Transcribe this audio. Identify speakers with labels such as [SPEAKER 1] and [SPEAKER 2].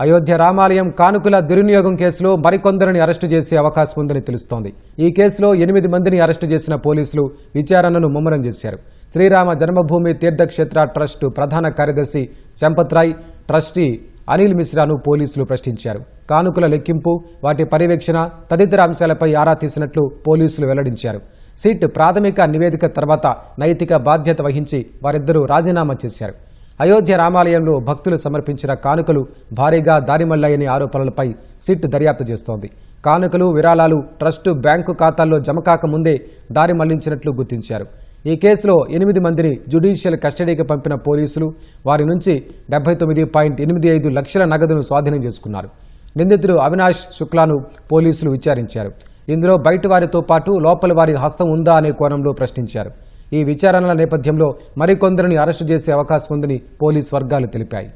[SPEAKER 1] అయోధ్య రామాలయం కానుకల దుర్వినియోగం కేసులో మరికొందరిని అరెస్టు చేసే అవకాశం ఉందని తెలుస్తోంది. ఈ కేసులో 8 మందిని అరెస్టు చేసిన పోలీసులు విచారణను ముమ్మరం చేశారు. శ్రీరామ జన్మభూమి తీర్థక్షేత్ర ట్రస్ట్ ప్రధాన కార్యదర్శి చంపత్రాయ్, ట్రస్టీ అనిల్ మిశ్రాను పోలీసులు ప్రశ్నించారు. కానుకల లెక్కింపు, వాటి పర్యవేక్షణ తదితర అంశాలపై ఆరా తీసినట్లు పోలీసులు వెల్లడించారు. సిట్ ప్రాథమిక నివేదిక తర్వాత నైతిక బాధ్యత వహించి వారిద్దరూ రాజీనామా చేశారు. అయోధ్య రామాలయంలో భక్తులు సమర్పించిన కానుకలు భారీగా దారిమళ్లాయనే ఆరోపణలపై సిట్ దర్యాప్తు చేస్తోంది. కానుకలు, విరాళాలు ట్రస్టు బ్యాంకు ఖాతాల్లో జమకాక ముందే దారి మళ్లించినట్లు గుర్తించారు. ఈ కేసులో 8 మందిని జ్యుడిషియల్ కస్టడీకి పంపిన పోలీసులు వారి నుంచి 79.85 లక్షల నగదును స్వాధీనం చేసుకున్నారు. నిందితుడు అవినాష్ శుక్లాను పోలీసులు విచారించారు. ఇందులో బయట వారితో పాటు లోపలి వారి హస్తం ఉందా అనే కోణంలో ప్రశ్నించారు. ఈ విచారణల నేపథ్యంలో మరికొందరిని అరెస్టు చేసే అవకాశం ఉందని పోలీసు వర్గాలు తెలిపాయి.